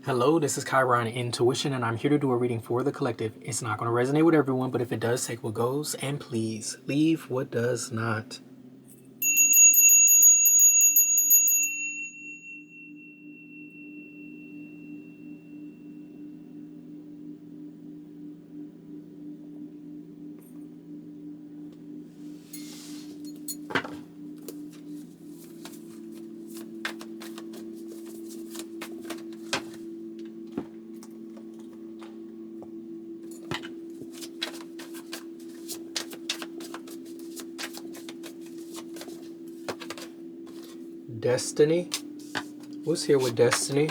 Hello, this is Chiron Intuition, and I'm here to do a reading for the collective. It's not going to resonate with everyone, but if it does, take what goes, and please leave what does not. Destiny. What's here with destiny?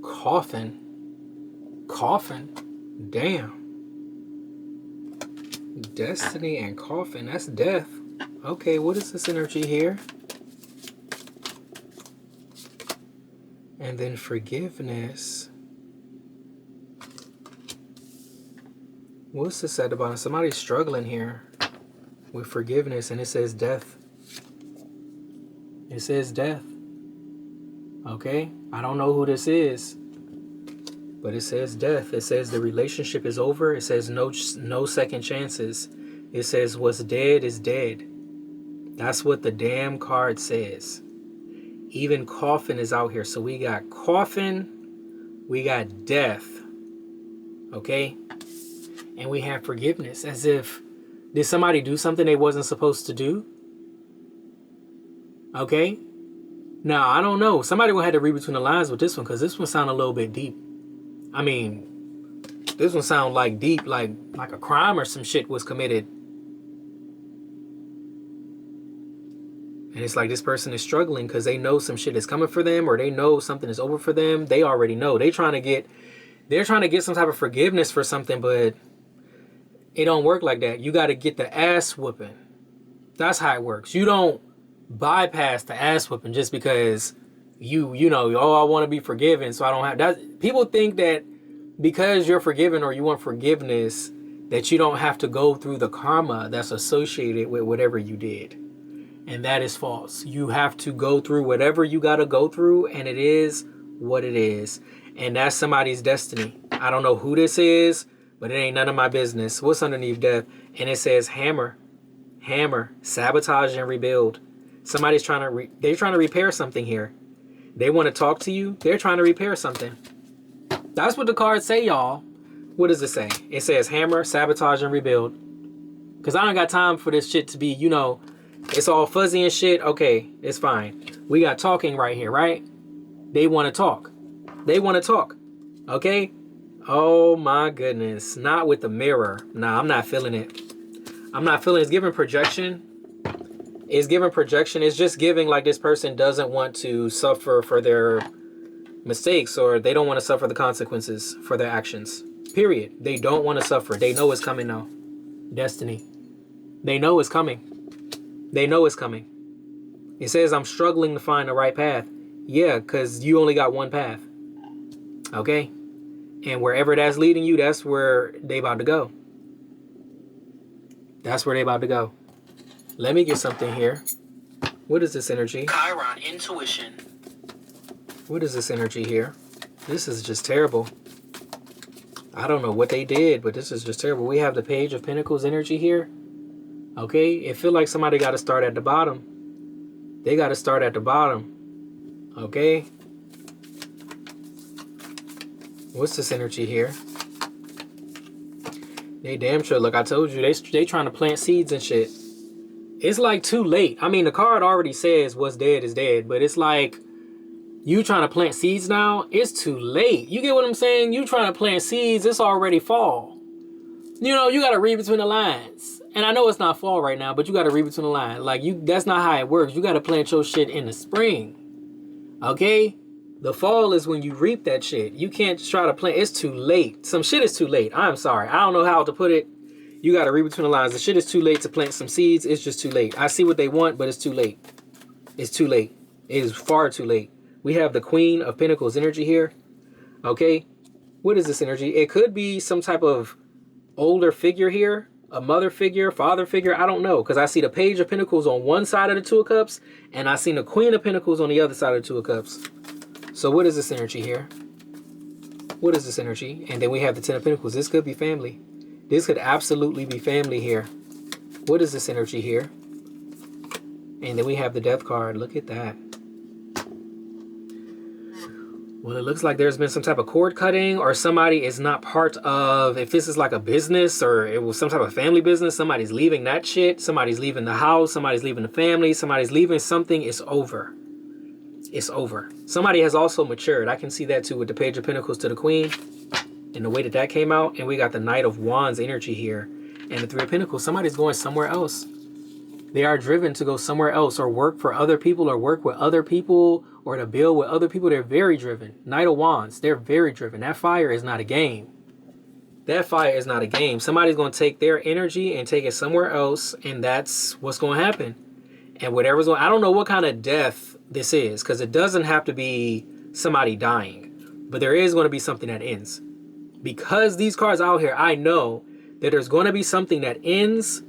Coffin. Coffin? Damn. Destiny and coffin. That's death. Okay, what is this energy here? And then forgiveness. What's this at the bottom? Somebody's struggling here with forgiveness, and it says death. It says death. Okay, I don't know who this is, but it says death. It says the relationship is over. It says no second chances. It says what's dead is dead. That's what the damn card says. Even coffin is out here. So we got coffin, we got death. Okay, and we have forgiveness, as if did somebody do something they wasn't supposed to do? Okay. Now, I don't know. Somebody will have to read between the lines with this one, because this one sound a little bit deep. I mean, this one sound like deep, like a crime or some shit was committed. And it's like this person is struggling because they know some shit is coming for them, or they know something is over for them. They already know. They're trying to get some type of forgiveness for something, but it don't work like that. You got to get the ass whooping. That's how it works. You don't bypass the ass whooping just because you know, oh, I want to be forgiven, so I don't have that. People think that because you're forgiven or you want forgiveness, that you don't have to go through the karma that's associated with whatever you did. And that is false. You have to go through whatever you got to go through, and it is what it is. And that's somebody's destiny. I don't know who this is, but it ain't none of my business. What's underneath death? And it says hammer, hammer, sabotage and rebuild. Somebody's trying to they're trying to repair something here. They want to talk to you. They're trying to repair something. That's what the cards say, y'all. What does it say? It says hammer, sabotage and rebuild. Because I don't got time for this shit to be, you know, it's all fuzzy and shit. Okay, it's fine. We got talking right here, right? They want to talk. They want to talk. Okay? Oh my goodness. Not with the mirror. Nah, I'm not feeling it. I'm not feeling it. It's giving projection. It's giving projection. It's just giving like this person doesn't want to suffer for their mistakes, or they don't want to suffer the consequences for their actions. Period. They don't want to suffer. They know it's coming now. Destiny. They know it's coming. They know it's coming. It says I'm struggling to find the right path. Yeah, because you only got one path. Okay? And wherever that's leading you, that's where they about to go. That's where they about to go. Let me get something here. What is this energy? Chiron Intuition. What is this energy here? This is just terrible. I don't know what they did, but this is just terrible. We have the Page of Pentacles energy here. Okay? It feels like somebody got to start at the bottom. They got to start at the bottom. Okay? What's this energy here? They damn sure, look, I told you, they trying to plant seeds and shit. It's like too late. I mean, the card already says what's dead is dead, but it's like you trying to plant seeds now, it's too late. You get what I'm saying? You trying to plant seeds, it's already fall. You know, you got to read between the lines. And I know it's not fall right now, but you got to read between the lines. Like, that's not how it works. You got to plant your shit in the spring. Okay? The fall is when you reap that shit. You can't try to plant. It's too late. Some shit is too late. I'm sorry. I don't know how to put it. You got to read between the lines. The shit is too late to plant some seeds. It's just too late. I see what they want, but it's too late. It's too late. It is far too late. We have the Queen of Pentacles energy here. Okay? What is this energy? It could be some type of older figure here. a mother figure, father figure, I don't know. Because I see the Page of Pentacles on one side of the Two of Cups, and I see the Queen of Pentacles on the other side of the Two of Cups. So what is this energy here? What is this energy? And then we have the Ten of Pentacles. This could be family. This could absolutely be family here. What is this energy here? And then we have the Death card. Look at that. Well, it looks like there's been some type of cord cutting, or somebody is not part of, if this is like a business or it was some type of family business, somebody's leaving that shit. Somebody's leaving the house. Somebody's leaving the family. Somebody's leaving something. It's over. It's over. Somebody has also matured. I can see that too with the Page of Pentacles to the Queen and the way that that came out. And we got the Knight of Wands energy here and the Three of Pentacles. Somebody's going somewhere else. They are driven to go somewhere else or work for other people or work with other people or to build with other people. They're very driven. Knight of Wands, they're very driven. That fire is not a game. That fire is not a game. Somebody's going to take their energy and take it somewhere else, and that's what's going to happen. And whatever's going, I don't know what kind of death this is, because it doesn't have to be somebody dying, but there is going to be something that ends. Because these cards out here, I know that there's going to be something that ends,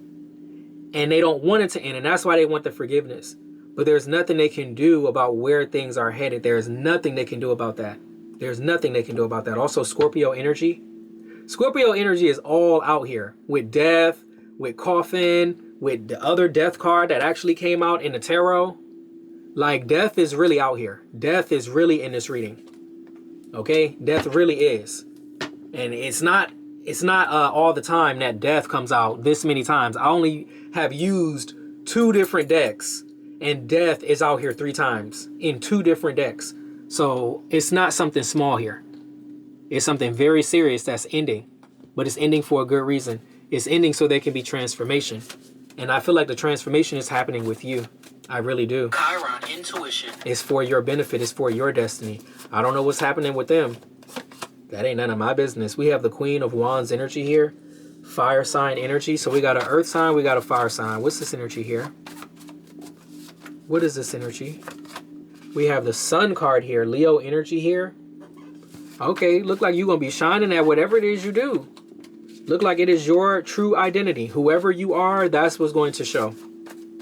and they don't want it to end, and that's why they want the forgiveness. But there's nothing they can do about where things are headed. There's nothing they can do about that. There's nothing they can do about that. Also, Scorpio energy. Scorpio energy is all out here with death, with coffin, with the other death card that actually came out in the tarot. Like, death is really out here. Death is really in this reading. Okay? Death really is. And it's not all the time that death comes out this many times. I only have used 2 different decks, and death is out here 3 times in 2 different decks. So it's not something small here. It's something very serious that's ending, but it's ending for a good reason. It's ending so there can be transformation. And I feel like the transformation is happening with you. I really do. Chiron Intuition. It's for your benefit. It's for your destiny. I don't know what's happening with them. That ain't none of my business. We have the Queen of Wands energy here. Fire sign energy. So we got an earth sign. We got a fire sign. What's this energy here? What is this energy? We have the Sun card here. Leo energy here. Okay, look like you're going to be shining at whatever it is you do. Look like it is your true identity. Whoever you are, that's what's going to show.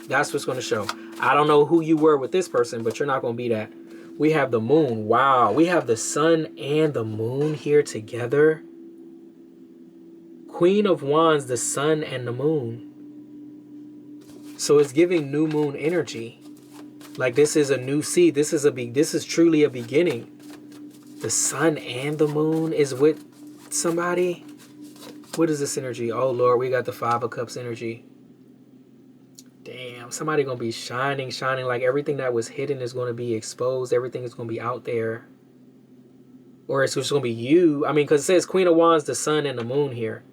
That's what's going to show. I don't know who you were with this person, but you're not going to be that. We have the moon. Wow. We have the sun and the moon here together. Queen of Wands, the sun and the moon. So it's giving new moon energy. Like, this is a new seed. This is truly a beginning. The sun and the moon is with somebody. What is this energy? Oh, Lord, we got the 5 of Cups energy. Damn, somebody going to be shining like everything that was hidden is going to be exposed. Everything is going to be out there. Or it's just going to be you. I mean, because it says Queen of Wands, the sun and the moon here.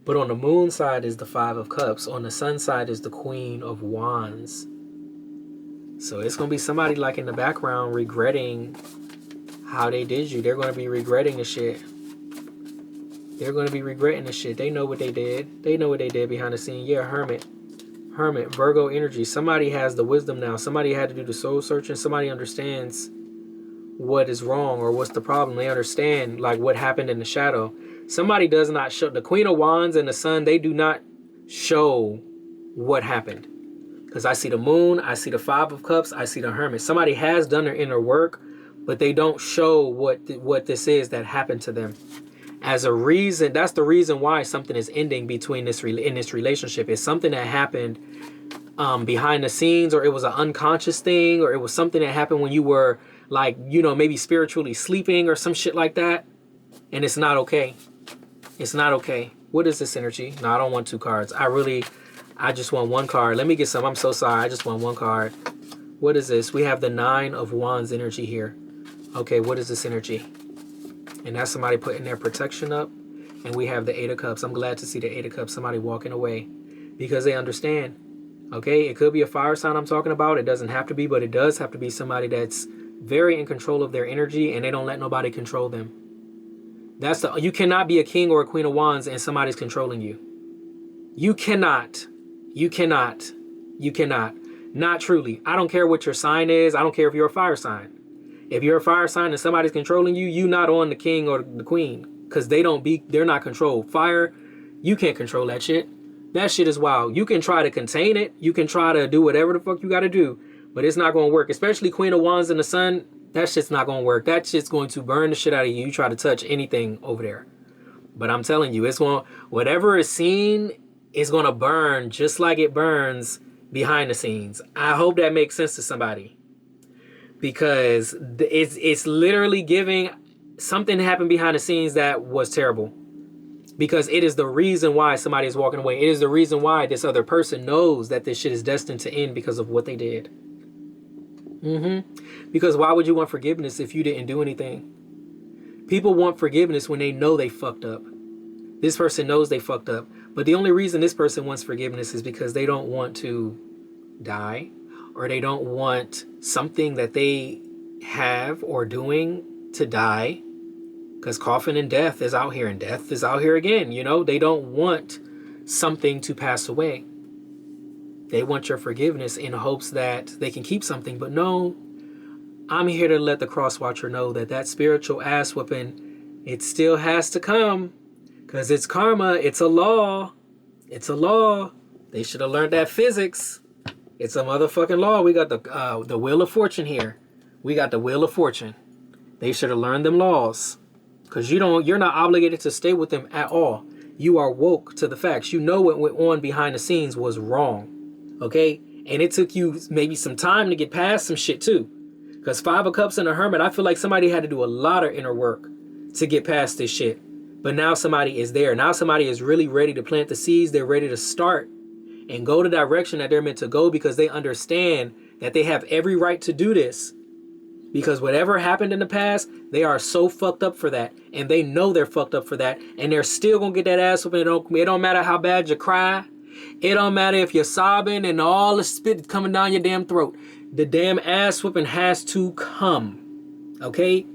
But on the moon side is the 5 of Cups. On the sun side is the Queen of Wands. So it's going to be somebody like in the background regretting how they did you. They're going to be regretting the shit. They're going to be regretting the shit. They know what they did. They know what they did behind the scene. Yeah, Hermit. Hermit, Virgo energy. Somebody has the wisdom now. Somebody had to do the soul searching. Somebody understands what is wrong or what's the problem. They understand like what happened in the shadow. Somebody does not show. The Queen of Wands and the Sun, they do not show what happened. Because I see the moon, I see the 5 of Cups, I see the Hermit. Somebody has done their inner work, but they don't show what this is that happened to them. As a reason, that's the reason why something is ending in this relationship. It's something that happened behind the scenes, or it was an unconscious thing, or it was something that happened when you were like, you know, maybe spiritually sleeping or some shit like that. And it's not okay. It's not okay. What is this energy? No, I don't want 2 cards. I just want 1 card. Let me get some. I'm so sorry. I just want 1 card. What is this? We have the 9 of Wands energy here. Okay, what is this energy? And that's somebody putting their protection up. And we have the 8 of Cups. I'm glad to see the 8 of Cups. Somebody walking away because they understand. Okay, it could be a fire sign I'm talking about. It doesn't have to be, but it does have to be somebody that's very in control of their energy and they don't let nobody control them. You cannot be a king or a queen of wands and somebody's controlling you. You cannot. You cannot. You cannot. Not truly. I don't care what your sign is. I don't care if you're a fire sign. If you're a fire sign and somebody's controlling you, you not on the king or the queen, because they're not controlled. Fire, You can't control that shit. That shit is wild. You can try to contain it. You can try to do whatever the fuck you got to do. But it's not going to work. Especially Queen of Wands in the Sun. That shit's not going to work. That shit's going to burn the shit out of you. You try to touch anything over there. But I'm telling you, it's going, whatever is seen is going to burn just like it burns behind the scenes. I hope that makes sense to somebody. Because it's literally giving something happened behind the scenes that was terrible. Because it is the reason why somebody is walking away. It is the reason why this other person knows that this shit is destined to end because of what they did. Because why would you want forgiveness if you didn't do anything? People want forgiveness when they know they fucked up. This person knows they fucked up. But the only reason this person wants forgiveness is because they don't want to die. Or they don't want something that they have or doing to die. Because coffin and death is out here, and death is out here again. You know, they don't want something to pass away. They want your forgiveness in hopes that they can keep something. But no, I'm here to let the cross watcher know that that spiritual ass whooping, it still has to come. Because it's karma. It's a law. It's a law. They should have learned that physics. It's a motherfucking law. We got the Wheel of Fortune here. We got the Wheel of Fortune. They should have learned them laws. Because you're not obligated to stay with them at all. You are woke to the facts. You know what went on behind the scenes was wrong. Okay? And it took you maybe some time to get past some shit too. Because 5 of Cups and a Hermit, I feel like somebody had to do a lot of inner work to get past this shit. But now somebody is there. Now somebody is really ready to plant the seeds. They're ready to start and go the direction that they're meant to go because they understand that they have every right to do this. Because whatever happened in the past, they are so fucked up for that. And they know they're fucked up for that. And they're still going to get that ass whooping. It don't matter how bad you cry. It don't matter if you're sobbing and all the spit coming down your damn throat. The damn ass whooping has to come. Okay?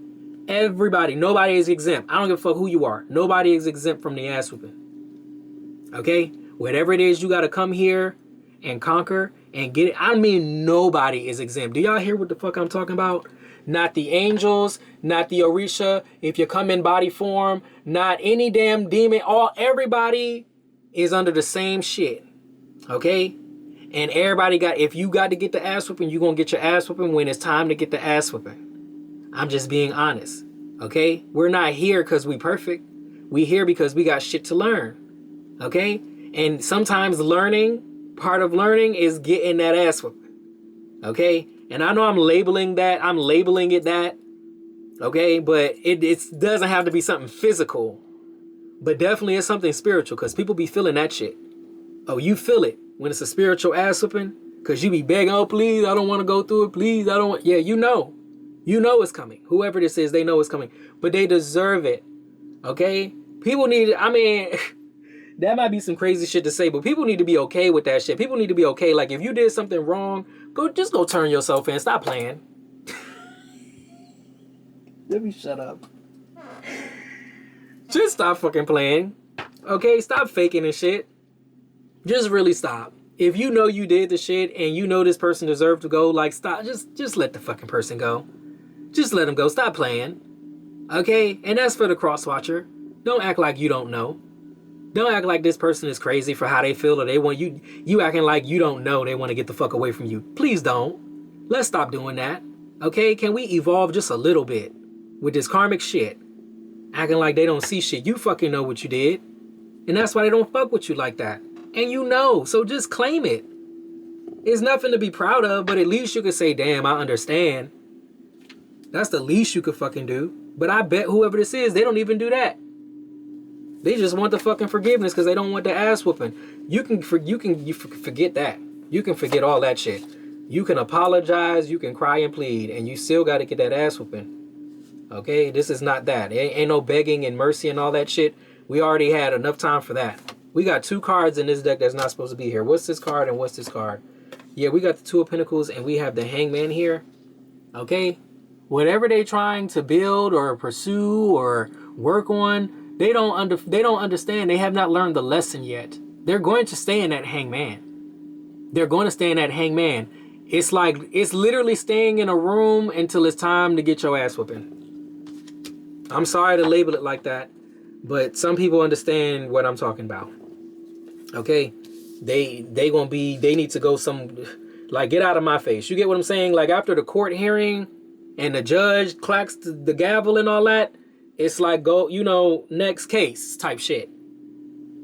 Everybody. Nobody is exempt. I don't give a fuck who you are. Nobody is exempt from the ass whooping. Okay? Whatever it is, you got to come here and conquer and get it. I mean, nobody is exempt. Do y'all hear what the fuck I'm talking about? Not the angels, not the Orisha, if you come in body form, not any damn demon. Everybody is under the same shit. Okay? And everybody if you got to get the ass whooping, you're going to get your ass whooping when it's time to get the ass whooping. I'm just being honest. Okay? We're not here because we perfect. We here because we got shit to learn. Okay? And sometimes part of learning is getting that ass whooping. Okay? And I know I'm labeling it that. Okay? But it doesn't have to be something physical. But definitely it's something spiritual because people be feeling that shit. Oh, you feel it when it's a spiritual ass whooping? Because you be begging, oh, please, I don't want to go through it. Please, I don't want. Yeah, you know. You know it's coming. Whoever this is, they know it's coming. But they deserve it. Okay? People need, that might be some crazy shit to say, but people need to be okay with that shit. People need to be okay. Like, if you did something wrong, just go turn yourself in. Stop playing. Let me shut up. Just stop fucking playing. Okay? Stop faking and shit. Just really stop. If you know you did the shit and you know this person deserved to go, like, stop. Just let the fucking person go. Just let them go. Stop playing. Okay? And that's for the cross watcher. Don't act like you don't know. Don't act like this person is crazy for how they feel or they want you. You acting like you don't know they want to get the fuck away from you. Please don't. Let's stop doing that. Okay? Can we evolve just a little bit with this karmic shit? Acting like they don't see shit. You fucking know what you did. And that's why they don't fuck with you like that. And you know. So just claim it. It's nothing to be proud of, but at least you could say, damn, I understand. That's the least you could fucking do. But I bet whoever this is, they don't even do that. They just want the fucking forgiveness because they don't want the ass whooping. You can forget that. You can forget all that shit. You can apologize, you can cry and plead, and you still got to get that ass whooping. Okay? This is not that. Ain't no begging and mercy and all that shit. We already had enough time for that. We got 2 cards in this deck that's not supposed to be here. What's this card and what's this card? Yeah, we got the 2 of Pentacles and we have the Hangman here. Okay? Whatever they're trying to build or pursue or work on, they don't understand. They have not learned the lesson yet. They're going to stay in that hangman. They're going to stay in that hangman. It's like, it's literally staying in a room until it's time to get your ass whooping. I'm sorry to label it like that, But some people understand what I'm talking about. Okay? They need to go like, get out of my face. You get what I'm saying? Like, after the court hearing and the judge clacks the gavel and all that, it's like, go, you know, next case type shit.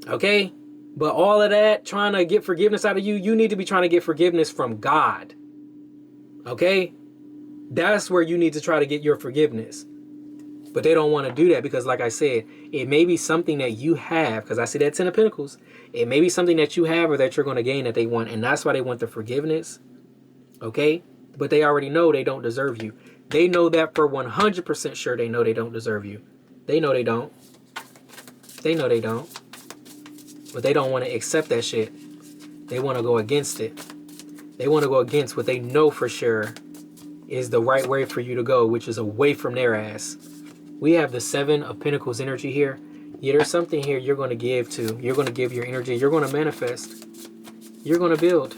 Okay? But all of that, trying to get forgiveness out of you, you need to be trying to get forgiveness from God. Okay? That's where you need to try to get your forgiveness. But they don't want to do that because, like I said, it may be something that you have, because I see that 10 of Pentacles. It may be something that you have or that you're going to gain that they want, and that's why they want the forgiveness. Okay? But they already know they don't deserve you. They know that for 100% sure. They know they don't deserve you. They know they don't. They know they don't. But they don't want to accept that shit. They want to go against it. They want to go against what they know for sure is the right way for you to go, which is away from their ass. We have the 7 of Pentacles energy here. Yeah, there's something here you're going to give to. You're going to give your energy. You're going to manifest. You're going to build.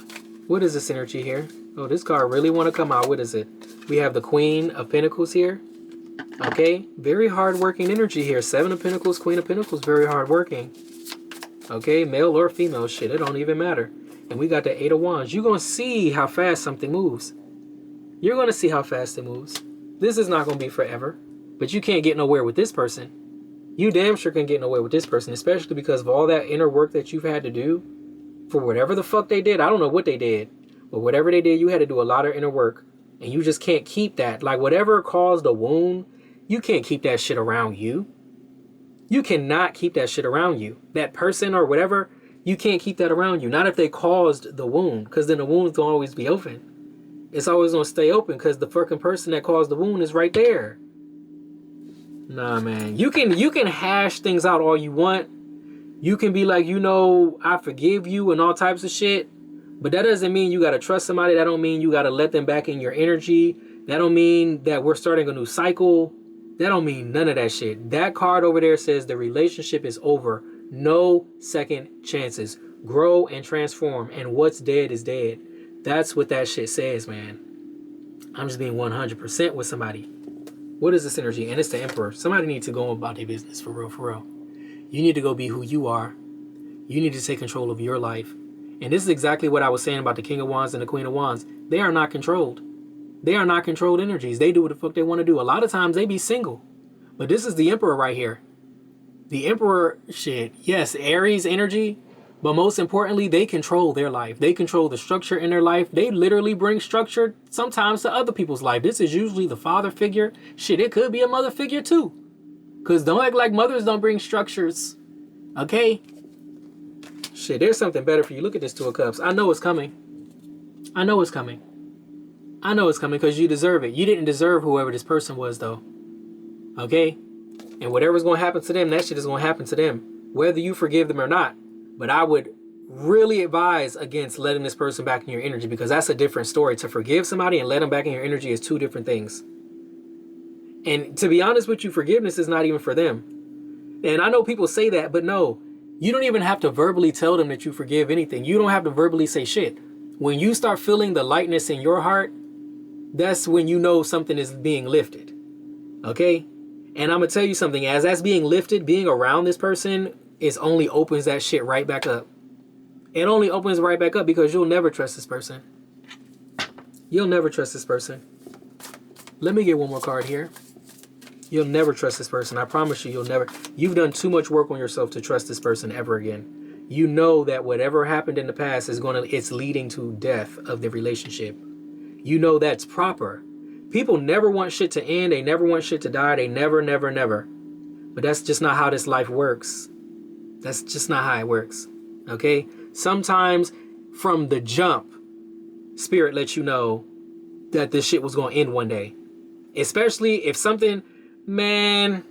What is this energy here? Oh, this card really want to come out. What is it? We have the Queen of Pentacles here. Okay, very hard-working energy here. 7 of Pentacles, Queen of Pentacles, very hard-working. Okay, male or female, shit, it don't even matter. And we got the 8 of Wands. You're going to see how fast something moves. You're going to see how fast it moves. This is not going to be forever. But you can't get nowhere with this person. You damn sure can get nowhere with this person, especially because of all that inner work that you've had to do for whatever the fuck they did. I don't know what they did. But whatever they did, you had to do a lot of inner work. And you just can't keep that. Like, whatever caused the wound, you can't keep that shit around you. You cannot keep that shit around you. That person or whatever, you can't keep that around you. Not if they caused the wound, because then the wound's gonna always be open. It's always gonna stay open because the fucking person that caused the wound is right there. Nah, man. You can hash things out all you want. You can be like, you know, I forgive you and all types of shit. But that doesn't mean you gotta trust somebody. That don't mean you gotta let them back in your energy. That don't mean that we're starting a new cycle. That don't mean none of that shit. That card over there says the relationship is over. No second chances. Grow and transform. And what's dead is dead. That's what that shit says, man. I'm just being 100% with somebody. What is this energy? And it's the Emperor. Somebody needs to go about their business, for real, for real. You need to go be who you are. You need to take control of your life. And this is exactly what I was saying about the King of Wands and the Queen of Wands. They are not controlled. They are not controlled energies. They do what the fuck they want to do. A lot of times they be single. But this is the Emperor right here. The Emperor, shit, yes, Aries energy. But most importantly, they control their life. They control the structure in their life. They literally bring structure sometimes to other people's life. This is usually the father figure. Shit, it could be a mother figure too. Because don't act like mothers don't bring structures. Okay? Shit, there's something better for you. Look at this 2 of Cups. I know it's coming. I know it's coming. I know it's coming because you deserve it. You didn't deserve whoever this person was, though. Okay? And whatever's going to happen to them, that shit is going to happen to them. Whether you forgive them or not. But I would really advise against letting this person back in your energy, because that's a different story. To forgive somebody and let them back in your energy is 2 different things. And to be honest with you, forgiveness is not even for them. And I know people say that, but no. You don't even have to verbally tell them that you forgive anything. You don't have to verbally say shit. When you start feeling the lightness in your heart, that's when you know something is being lifted. Okay? And I'm going to tell you something. As that's being lifted, being around this person is only opens that shit right back up. It only opens right back up because you'll never trust this person. You'll never trust this person. Let me get one more card here. You'll never trust this person. I promise you, you'll never. You've done too much work on yourself to trust this person ever again. You know that whatever happened in the past it's leading to death of the relationship. You know that's proper. People never want shit to end. They never want shit to die. They never, never, never. But that's just not how this life works. That's just not how it works. Okay? Sometimes from the jump, Spirit lets you know that this shit was going to end one day. Especially if something, man,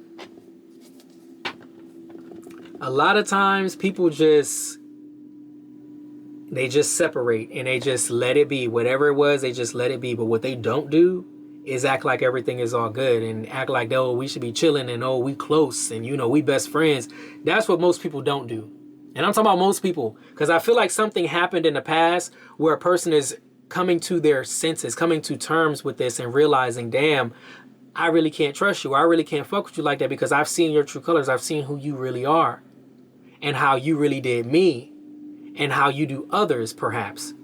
a lot of times people they just separate and they just let it be. Whatever it was, they just let it be. But what they don't do is act like everything is all good and act like, oh, we should be chilling and oh, we close and, you know, we best friends. That's what most people don't do. And I'm talking about most people, because I feel like something happened in the past where a person is coming to their senses, coming to terms with this and realizing, damn, I really can't trust you. I really can't fuck with you like that because I've seen your true colors. I've seen who you really are and how you really did me and how you do others, perhaps.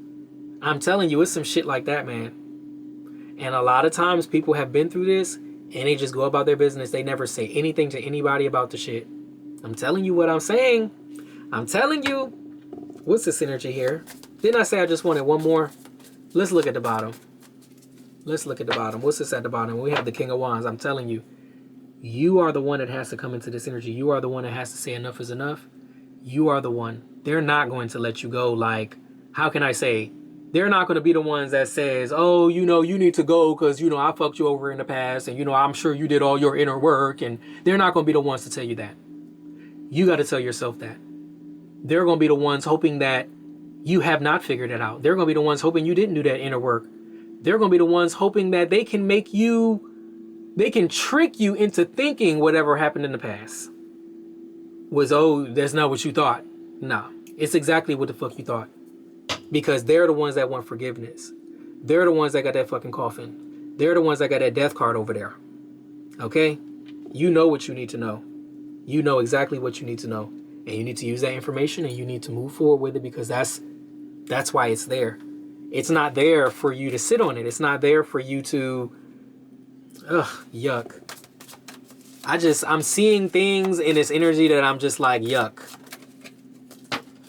I'm telling you, it's some shit like that, man. And a lot of times people have been through this and they just go about their business. They never say anything to anybody about the shit. I'm telling you what I'm saying. I'm telling you. What's this energy here? Didn't I say I just wanted one more? Let's look at the bottom. Let's look at the bottom. What's this at the bottom? We have the King of Wands. I'm telling you, you are the one that has to come into this energy. You are the one that has to say enough is enough. You are the one. They're not going to let you go. Like, how can I say? They're not going to be the ones that says, oh, you know, you need to go because, you know, I fucked you over in the past. And, you know, I'm sure you did all your inner work. And they're not going to be the ones to tell you that. You got to tell yourself that. They're going to be the ones hoping that you have not figured it out. They're going to be the ones hoping you didn't do that inner work. They're going to be the ones hoping that they can make you, they can trick you into thinking whatever happened in the past was, oh, that's not what you thought. Nah, it's exactly what the fuck you thought. Because they're the ones that want forgiveness. They're the ones that got that fucking coffin. They're the ones that got that death card over there. Okay? You know what you need to know. You know exactly what you need to know. And you need to use that information and you need to move forward with it because that's why it's there. It's not there for you to sit on it. It's not there for you to, yuck. I'm seeing things in this energy that I'm just like, yuck.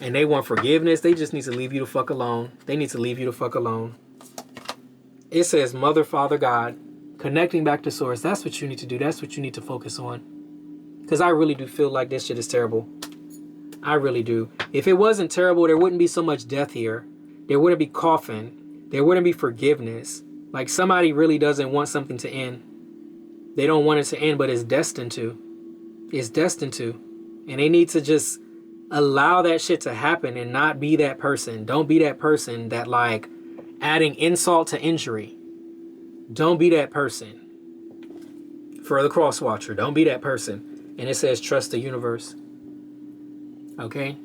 And they want forgiveness. They just need to leave you the fuck alone. They need to leave you the fuck alone. It says Mother, Father, God, connecting back to Source. That's what you need to do. That's what you need to focus on. Because I really do feel like this shit is terrible. I really do. If it wasn't terrible, there wouldn't be so much death here. There wouldn't be coffin. There wouldn't be forgiveness. Like somebody really doesn't want something to end. They don't want it to end, but it's destined to. It's destined to. And they need to just allow that shit to happen and not be that person. Don't be that person that like adding insult to injury. Don't be that person. For the cross watcher, don't be that person. And it says trust the universe. Okay?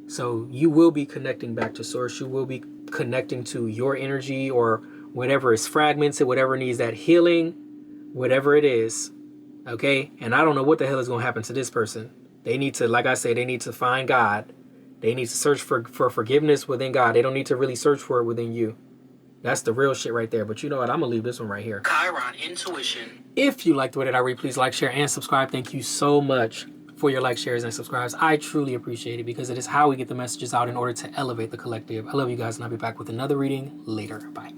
So you will be connecting back to Source. You will be connecting to your energy or whatever is fragmented, whatever needs that healing, whatever it is. Okay? And I don't know what the hell is going to happen to this person. They need to, like I said, they need to find God. They need to search for forgiveness within God. They don't need to really search for it within you. That's the real shit right there. But you know what? I'm going to leave this one right here. Chiron Intuition. If you liked what I read, please like, share, and subscribe. Thank you so much for your likes, shares, and subscribes. I truly appreciate it because it is how we get the messages out in order to elevate the collective. I love you guys, and I'll be back with another reading later. Bye.